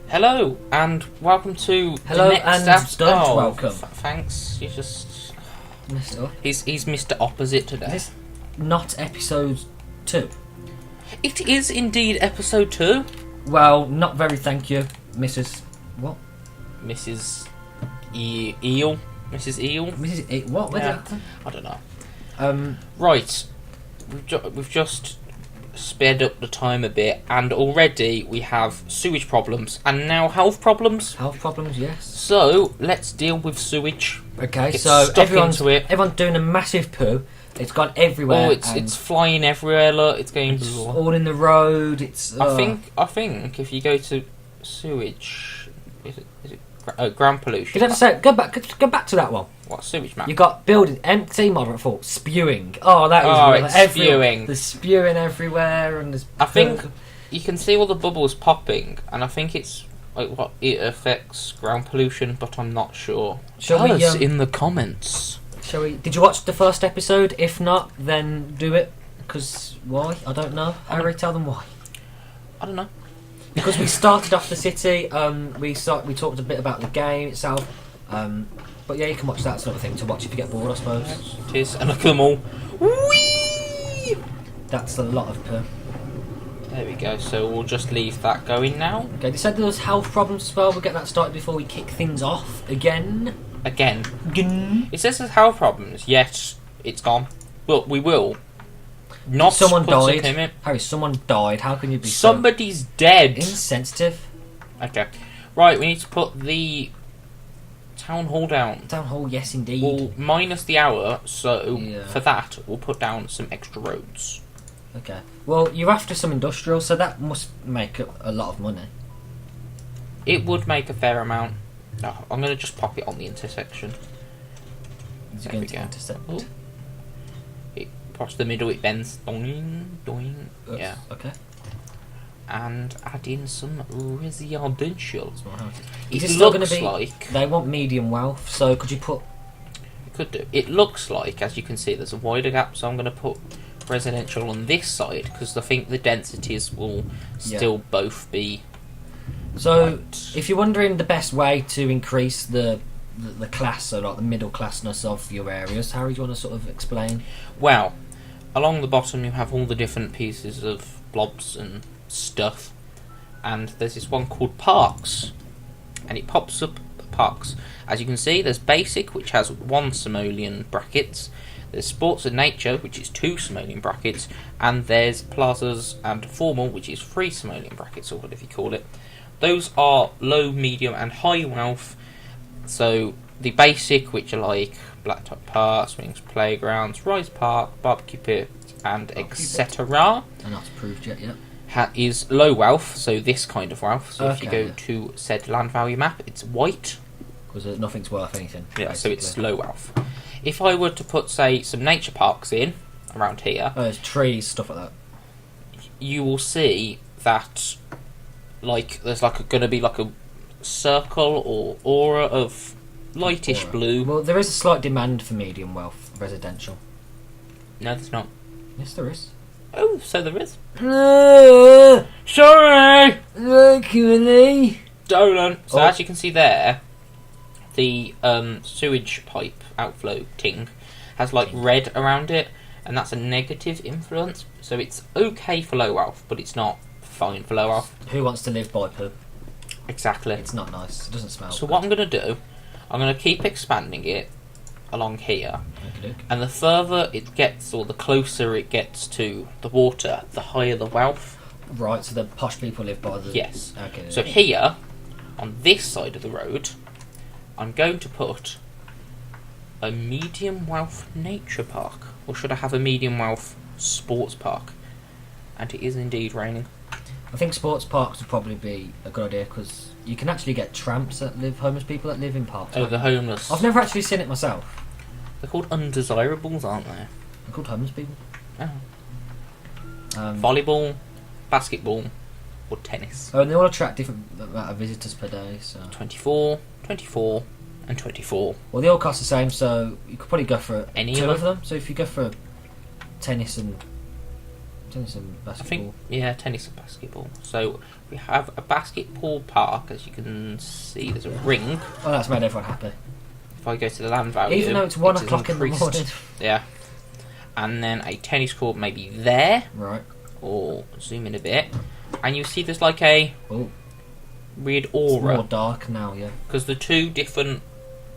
Hello and welcome to Hello the next and don't welcome. Thanks. You just Mr. he's Mr. Opposite today. Is this not episode 2? It is indeed episode 2. Well, not very thank you, Mrs. What? Mrs. Eel. Mrs. Eel. Mrs. What? Where's Yeah. that? I don't know. Right. We've just sped up the time a bit, and already we have sewage problems and now health problems. Health problems, yes. So let's deal with sewage. Okay, Get so stuck everyone's into it. doing a massive poo. It's gone everywhere. Oh, it's flying everywhere. Look, it's going. It's all in the road. It's. I think if you go to sewage, is it ground pollution? Can I just say, go back to that one. What sewage map? You got building empty moderate fault spewing. Oh, that was real. It's spewing. There's spewing everywhere, and there's. I think you can see all the bubbles popping, and I think it's like what it affects ground pollution, but I'm not sure. Shall Tell we, us in the comments. Shall we? Did you watch the first episode? If not, then do it. Because why? I don't know. Harry, tell them why. I don't know. Because we started off the city. We talked a bit about the game itself. But yeah, you can watch that sort of thing to watch if you get bored, I suppose. Yes, it is, and look at them all. Whee! That's a lot of poo. There we go. So we'll just leave that going now. Okay, they said there was health problems as well. We'll get that started before we kick things off again. Again. It says there's health problems, yet it's gone. Well, we will. Not someone put some died. in. Harry, someone died. How can you be Somebody's dead. so insensitive? Okay. Right, we need to put the town hall down. Town hall, yes indeed. We'll minus the hour, so Yeah. for that we'll put down some extra roads. Okay. Well, you're after some industrial, so that must make a lot of money. It would make a fair amount. No, I'm going to just pop it on the intersection. Is it There going we to go. intersect? Oh. It across the middle, it bends. Doing, doing. Oops, Yeah. Okay. And add in some residential. Small houses. It Is it still going looks to be? like They want medium wealth, so could you put? you could do. It looks like, as you can see, there's a wider gap. So I'm going to put residential on this side because I think the densities will still both be. So, right. if you're wondering the best way to increase the class, so like the middle classness of your areas, Harry, do you want to sort of explain? Well, along the bottom you have all the different pieces of blobs and stuff, and there's this one called parks, and it pops up parks. As you can see, there's basic, which has 1 simoleon brackets. There's sports and nature, which is 2 simoleon brackets, and there's plazas and formal, which is 3 simoleon brackets, or whatever you call it. Those are low, medium, and high wealth. So the basic, which are like Blacktop Park, Swings Playgrounds, Rise Park, Barbecue Pit, and etc., And not approved yet, yeah. is low wealth. So this kind of wealth. So if you Okay, go yeah. to said land value map, it's white. Because nothing's worth anything. Yeah, so it's basically. low wealth. If I were to put, say, some nature parks in around here, Oh, there's trees, stuff like that. you will see that, like, there's like going to be like a circle or aura of lightish Aura. blue. Well, there is a slight demand for medium wealth residential. No, there's not. Yes, there is. Oh, so there is. Sorry! Dolan. So Oh. as you can see there, the sewage pipe outflow ting has like red around it, and that's a negative influence. So it's okay for low wealth, but it's not fine for low wealth. Who wants to live by poo? Exactly. It's not nice. It doesn't smell So good. what I'm going to do, I'm going to keep expanding it along here, Okey-doke. and the further it gets, or the closer it gets to the water, the higher the wealth. Right, so the posh people live by the... Yes. Okay. So here, on this side of the road, I'm going to put a medium wealth nature park. Or should I have a medium wealth sports park? And it is indeed raining. I think sports parks would probably be a good idea because you can actually get tramps that live, homeless people that live in parks. Oh, the homeless. I've never actually seen it myself. They're called undesirables, aren't they? They're called homeless people. Oh. Um, Volleyball, basketball, or tennis. Oh, and they all attract different amount of visitors per day. So 24, 24, and 24. well, they all cost the same. So you could probably go for Any two of of them. So if you go for tennis and Tennis and I basketball. think, yeah, tennis and basketball. So we have a basketball park, as you can see. There's a ring. Oh, that's made everyone happy. If I go to the land value, Even though it's 1 it is o'clock in the increased. morning. Yeah. And then a tennis court maybe there, Right. or zoom in a bit, and you see there's like a Oh, weird it's more aura, dark now, yeah. because the two different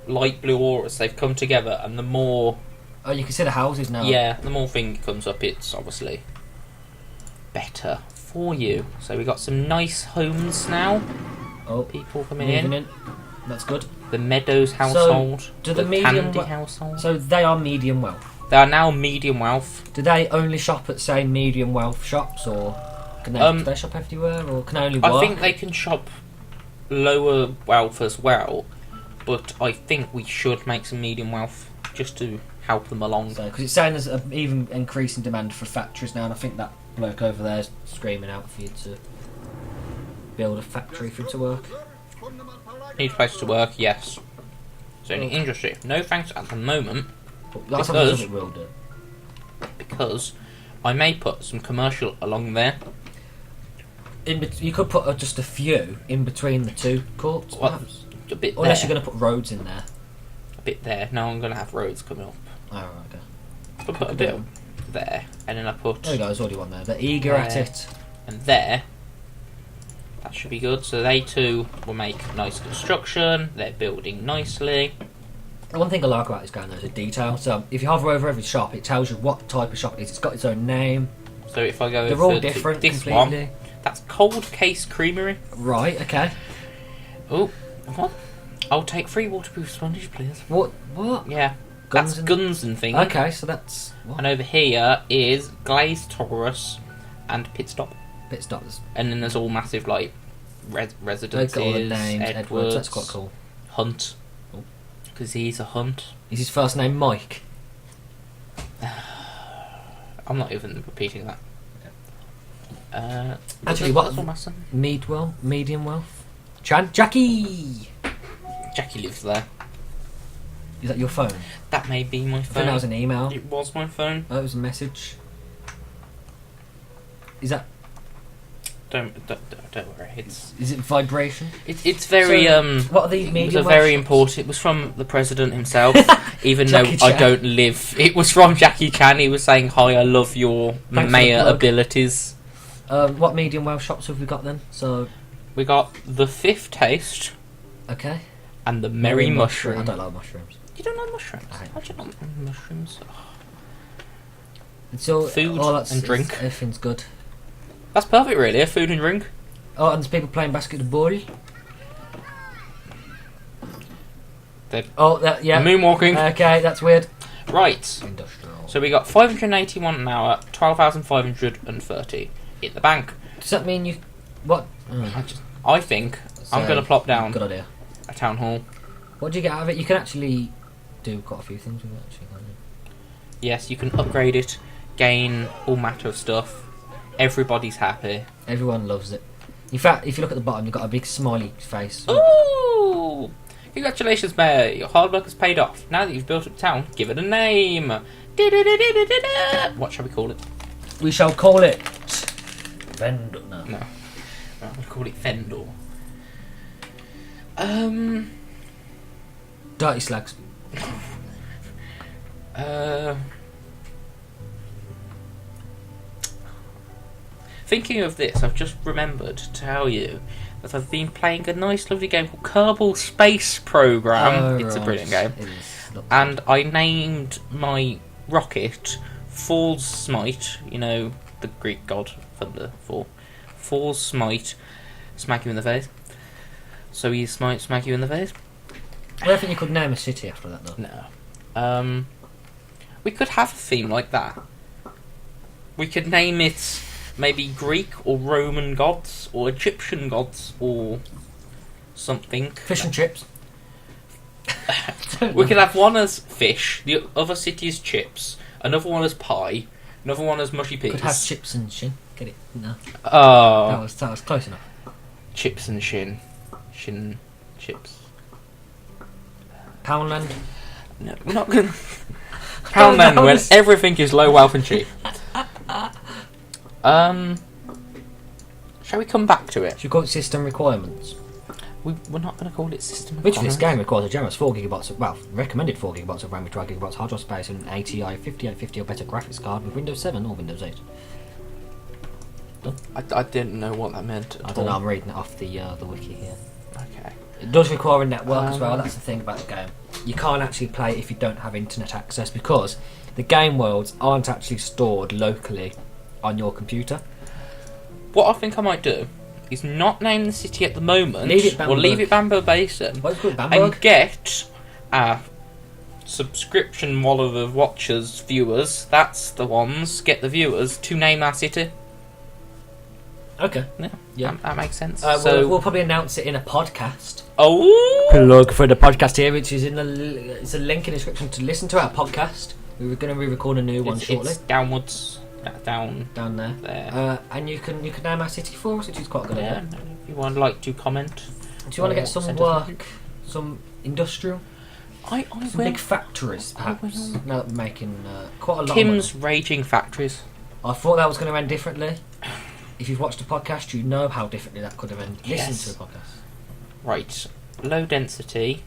light blue auras, they've come together, and the more, Oh, you can see the houses now. yeah, the more thing comes up, it's obviously better for you. So we got some nice homes now. Oh, People coming moving in. in. That's good. The Meadows household, do the medium Tandy we- household. So they are medium wealth. They are now medium wealth. Do they only shop at, say, medium wealth shops, or can they, do they shop everywhere, or can they only work? I think they can shop lower wealth as well, but I think we should make some medium wealth just to help them along. Because it's saying there's an even increasing demand for factories now, and I think that bloke over there is screaming out for you to build a factory for him to work. Need a place to work, yes. So in the industry, no thanks at the moment, But that's Because- something we'll do. because I may put some commercial along there. You could put just a few in between the two courts, Well, perhaps. A bit Unless there, you're going to put roads in there. a bit there. Now I'm going to have roads coming up. Oh, right, okay. So I put a bit there, and then I put There we go, there's already one there. They're eager at There. it. and there. That should be good. So they two will make nice construction. They're building nicely. The one thing I like about this game, though, is the detail. So if you hover over every shop, it tells you what type of shop it is. It's got its own name. So if I go They're over all to different this completely. one, that's Cold Case Creamery. Right, okay. Oh, what? I'll take 3 waterproof sponges, please. What? Yeah, Guns that's and- guns and things. Okay, so that's... What? And over here is Glazed Taurus and Pit Stop. Bit stops. And then there's all massive, like, They've residences. got all the names. Edwards. That's quite cool. Hunt. Oh. Because he's a hunt. Is his first name Mike? I'm not even repeating that. Actually, that's what- all my son. Medium wealth? Jackie! Jackie lives there. Is that your phone? That may be my I think phone. that was an email. It was my phone. Oh, it was a message. Is that... Don't worry. It's Is it vibration? it's very So, what are these It was medium a very wealth important. It was from the president himself, even though Jackie I Chan. don't live. It was from Jackie Chan. He was saying, "Hi, I love your Thanks for the mayor plug." abilities." What medium wealth shops have we got then? So, We got the Fifth Taste okay. and the Merry I Mushroom. don't like mushrooms. You don't like mushrooms? I- How do you not like mushrooms? So, Food that's, and drink. Everything's good. That's perfect, really. A food and drink. Oh, and there's people playing basketball. They're Oh, that, yeah. moonwalking. Okay, that's weird. Right. Industrial. So we got 581 an hour, 12,530 in the bank. Does that mean you... What? I think I'm going to plop down Good idea. a town hall. What do you get out of it? You can actually do quite a few things with it, actually, can't you? Yes, you can upgrade it, gain all matter of stuff. Everybody's happy. Everyone loves it. In fact, if you look at the bottom, you've got a big smiley face. Ooh! Congratulations, Mayor. Your hard work has paid off. Now that you've built up town, give it a name. Da-da-da-da-da-da. What shall we call it? We shall call it... Vendor. No. No. We'll call it Fendor. Dirty Slags. Thinking of this, I've just remembered to tell you that I've been playing a nice, lovely game called Kerbal Space Program. It's a brilliant game. It is. And I named my rocket Fall's Smite, you know, the Greek god thunder for Fall's Smite, smack you in the face. So he smack you in the face? I don't think you could name a city after that, though. No. We could have a theme like that. We could name it maybe Greek or Roman gods or Egyptian gods or something. Fish and chips. We could have one as fish, the other city as chips, another one as pie, another one as mushy peas. Could have chips and shin. Get it? No. Oh, That was close enough. chips and shin chips. Poundland. No, we're not gonna. Poundland, when everything is low, wealth, and cheap. Shall we come back to it? Should we call it system requirements? We're not going to call it system Which for this requirements. game requires a generous 4 gigabytes of, well, recommended 4 gigabytes of RAM with 12 gigabytes hard drive space and an ATI 5850 or better graphics card with Windows 7 or Windows 8. I didn't know what that meant. I don't know, I'm reading it off the wiki here. Okay. It does require a network as well, that's the thing about the game. You can't actually play it if you don't have internet access because the game worlds aren't actually stored locally on your computer. What I think I might do is not name the city at the moment. Leave it We'll leave it Bambo Basin. What's it called, Bamberg? And get our subscription wallet of watchers, viewers, that's the ones, get the viewers to name our city. Okay. Yeah. That makes sense. We'll probably announce it in a podcast. Oh! Plug for the podcast here, which is it's a link in the description to listen to our podcast. We're going to re-record a new one shortly. It's downwards. Down there. And you can name our city for us, which is quite a good idea. If you would like to comment. Do you want to get some work, some industrial? I some will. Big factories, perhaps. Now that we're making quite a lot Kim's of money. Raging Factories. I thought that was going to end differently. If you've watched the podcast, you know how differently that could have ended. Yes. Listen to the podcast. Right. Low density.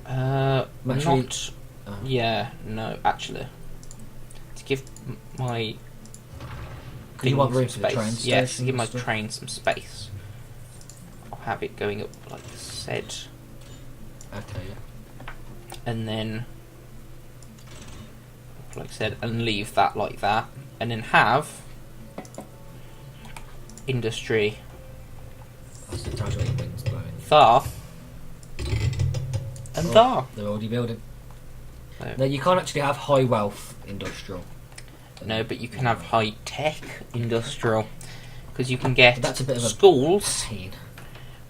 Actually, Yeah, no, actually. To give my... You want room for the space. train Yes, to station give my and stuff? train some space. I'll have it going up like I said. Okay, yeah. And then... like I said, and leave that like that. And then have... industry... That's the title of the wind's blowing. Thar. And Thar. They're already building. No. No, you can't actually have high wealth industrial. No, but you can have high tech industrial because you can get That's a bit of a schools, pain.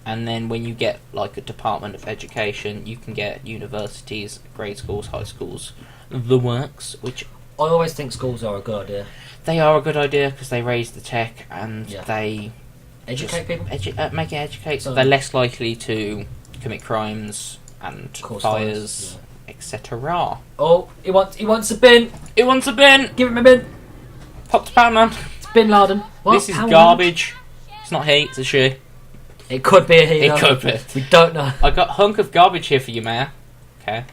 and then when you get like a Department of Education, you can get universities, grade schools, high schools, the works. Which I always think schools are a good idea. they are a good idea because they raise the tech and Yeah. they Educate people. make it educate. So- They're less likely to commit crimes and Cause fires, etc. Oh, he wants a bin. It wants a bin. Give him a bin. Pop to Pound Man. It's Bin Laden. What? This is How garbage. It's not he. It's a she. It could be a he. It though. could be. We don't know. I got a hunk of garbage here for you, Mayor. Okay.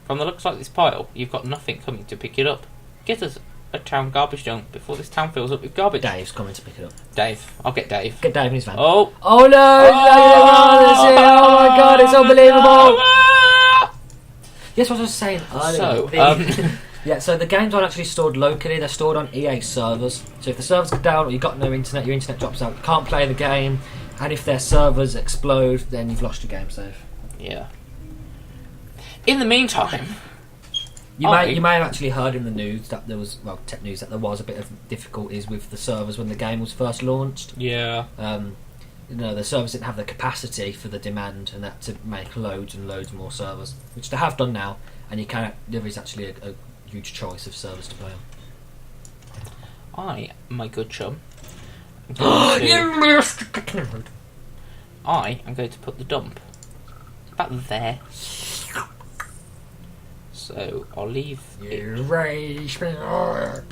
From the looks like this pile, you've got nothing coming to pick it up. Get us a town garbage dump before this town fills up with garbage. Dave's coming to pick it up. Dave. I'll get Dave. Get Dave in his van. Oh. Oh no! Oh my god, it's unbelievable! Yes, what I was saying earlier. Yeah, so the games aren't actually stored locally, they're stored on EA servers. So if the servers go down or you've got no internet, your internet drops out, you can't play the game, and if their servers explode, then you've lost your game save. Yeah. In the meantime, You may have actually heard in the news that there was, well, tech news, that there was a bit of difficulties with the servers when the game was first launched. yeah. The servers didn't have the capacity for the demand, and that to make loads and loads more servers, which they have done now, and there is actually a huge choice of servers to play on. My good chum, You missed! I am going to put the dump about there. So I'll leave You raise me up.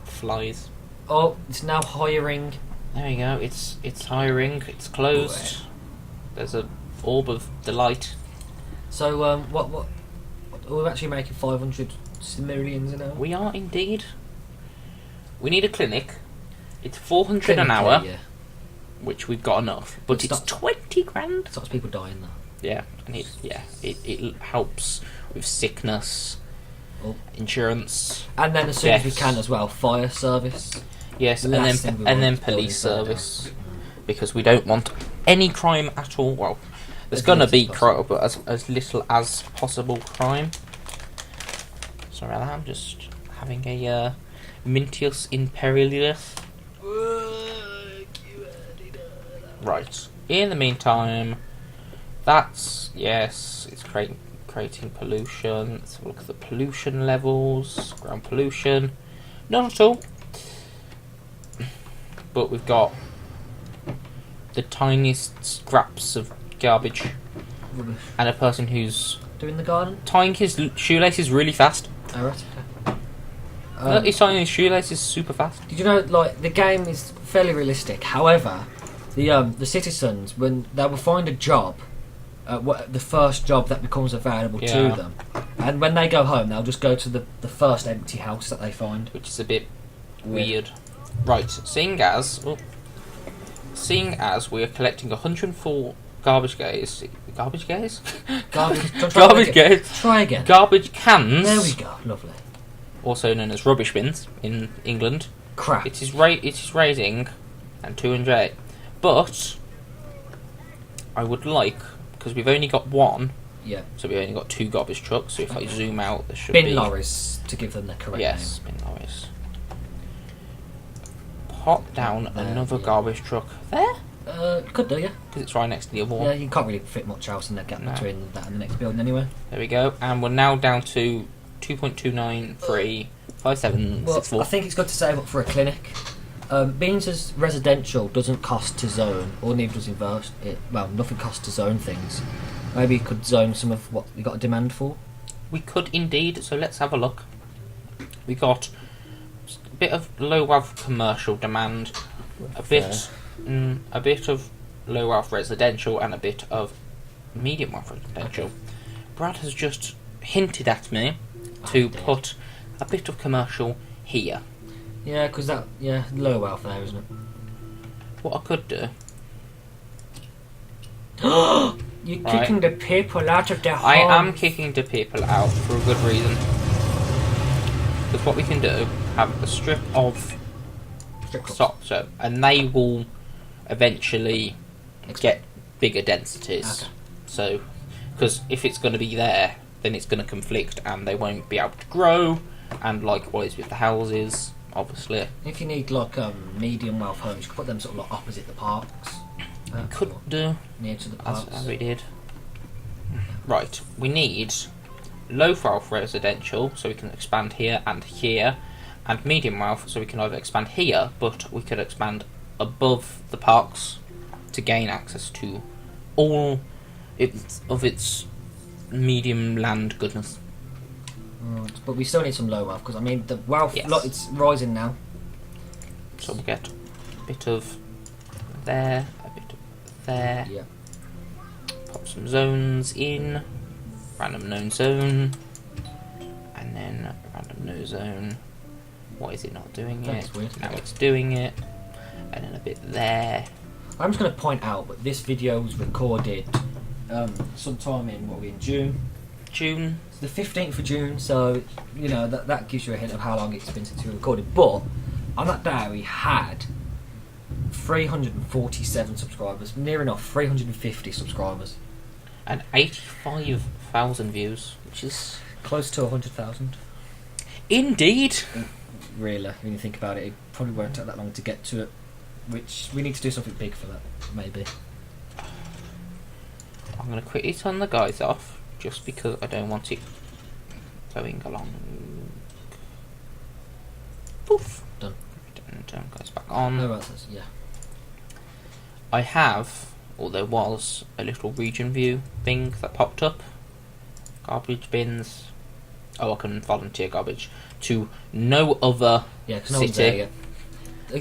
flies. Oh, it's now hiring. There we go. It's hiring. It's closed. There's a orb of delight. So, what? We're actually making 500 millions an hour. We are indeed. We need a clinic. It's 400 an hour, Yeah. which we've got enough. But it's 20 grand. Stops people dying though. Yeah, and it helps with sickness, Oh. insurance. And then as soon as we Deaths. can as well, fire service. Yes, The last thing we and then want is police buildings service, because we don't want any crime at all. Well, there's As gonna little be as crime, but as little as possible crime. Sorry about that. I'm just having a Mintius Imperialis. Right. In the meantime, it's creating pollution. Let's have a look at the pollution levels. Ground pollution, not at all. But we've got the tiniest scraps of garbage, Rubbish. and a person who's Doing the garden. tying his shoelaces really fast. Oh, right, Look, he's tying his shoelaces super fast. Did you know, like, the game is fairly realistic. However, the citizens, when they will find a job, the first job that becomes available to them, and when they go home, they'll just go to the first empty house that they find, which is a bit weird. Right, seeing as we are collecting 104 garbage cans. Garbage cans. Try again. Garbage cans. There we go. Lovely. Also known as rubbish bins in England. Crap. It is rating and 208. But I would like, because we've only got one. Yeah. So we've only got 2 garbage trucks. So if I zoom out, there should be bin lorries, to give them the correct name. Yes, bin lorries. Pop down another garbage truck there. Could do, yeah. Because it's right next to the other one. Yeah, you can't really fit much else in the gap between that and the next building anyway. There we go. And we're now down to 2.2935764. I think it's good to save up for a clinic. Being as residential doesn't cost to zone, or neither does inverse. Nothing costs to zone things. Maybe you could zone some of what you got a demand for. We could indeed. So let's have a look. We got a bit of low wealth commercial demand, a bit of low wealth residential, and a bit of medium wealth residential. Okay. Brad has just hinted at me to put a bit of commercial here. Yeah, because low wealth there, isn't it? What I could do. You're kicking the people out of their home. I am kicking the people out for a good reason. Because what we can do, have a strip of socks, and they will eventually get bigger densities. Okay. So, because if it's going to be there, then it's going to conflict, and they won't be able to grow. And likewise with the houses, obviously. If you need like medium wealth homes, you could put them sort of like opposite the parks. Could do near to the parks. as we did. Right, we need low wealth residential, so we can expand here, and medium wealth, so we can either expand here, but we could expand above the parks to gain access to all its medium land goodness. Right, but we still need some low wealth, because I mean the wealth, it's rising now. So we'll get a bit of there, a bit of there. Yeah. Pop some zones in. Random known zone. And then random no zone. Why is it not doing it? Now it's doing it. And then a bit there. I'm just going to point out that this video was recorded sometime in June. June. It's the 15th of June, so you know that gives you a hint of how long it's been since we recorded. But on that day we had 347 subscribers, near enough 350 subscribers, and 85,000 views, which is close to 100,000. Indeed. Really, when you think about it, it probably won't take that long to get to it. Which we need to do something big for that, maybe. I'm going to quickly turn the guys off, just because I don't want it going along. Poof. Done. Turn guys back on. No, yeah. I have, or there was, a little region view thing that popped up. Garbage bins. Oh, I can volunteer garbage to no other city.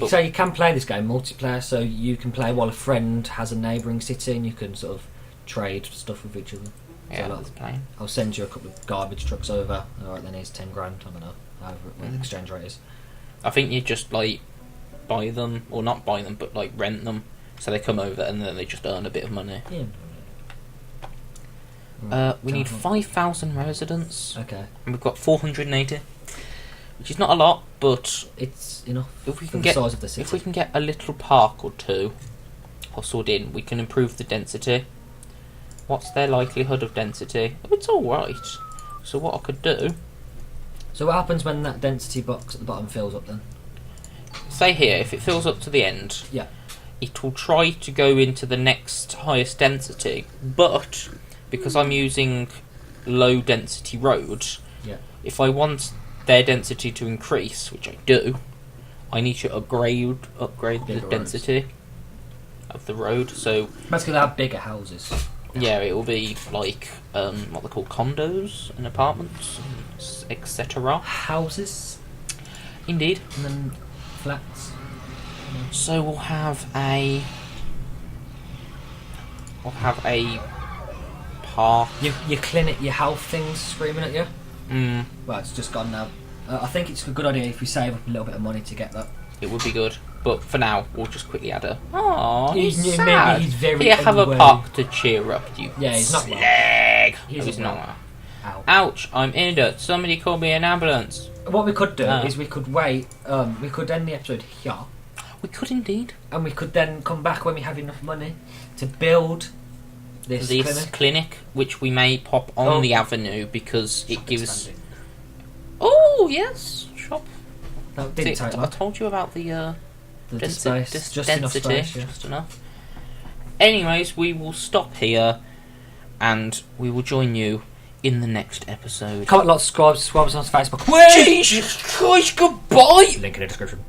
So you can play this game multiplayer, so you can play while a friend has a neighbouring city, and you can sort of trade stuff with each other. Yeah, so that's playing. I'll send you a couple of garbage trucks over. Alright, then here's 10 grand. I don't know what the exchange rate is. I think you just like buy them, or not buy them, but like rent them, so they come over and then they just earn a bit of money. Yeah. We need 5,000 residents. Okay. And we've got 480, which is not a lot, but it's enough. If we can for get the size of the city. If we can get a little park or two hustled in, we can improve the density. What's their likelihood of density? Oh, it's all right. So what I could do. So what happens when that density box at the bottom fills up then? Say here, if it fills up to the end, yeah, it will try to go into the next highest density, but because I'm using low density roads, if I want their density to increase, which I do, I need to upgrade the density of the road. So basically, they have bigger houses. Yeah, it will be like what they call condos and apartments, etc. Houses. Indeed. And then flats. So we'll have a park. Your clinic, your health things screaming at you. Well, it's just gone now. I think it's a good idea if we save up a little bit of money to get that. It would be good, but for now we'll just quickly add a. Oh, he's sad. Maybe he's very. Here, have a park to cheer up you. Yeah, he's not. Slag. He's not. Well. Ouch! I'm injured. Somebody call me an ambulance. What we could do is we could wait. We could end the episode here. We could indeed. And we could then come back when we have enough money to build this clinic, which we may pop on the avenue because it gives. Expanding. Oh yes, shop. That didn't take long. I told you about the space. Just density, enough space, yeah. just enough. Anyways, we will stop here, and we will join you in the next episode. Comment, like, subscribe on Facebook. Jesus Christ! Goodbye. Link in the description.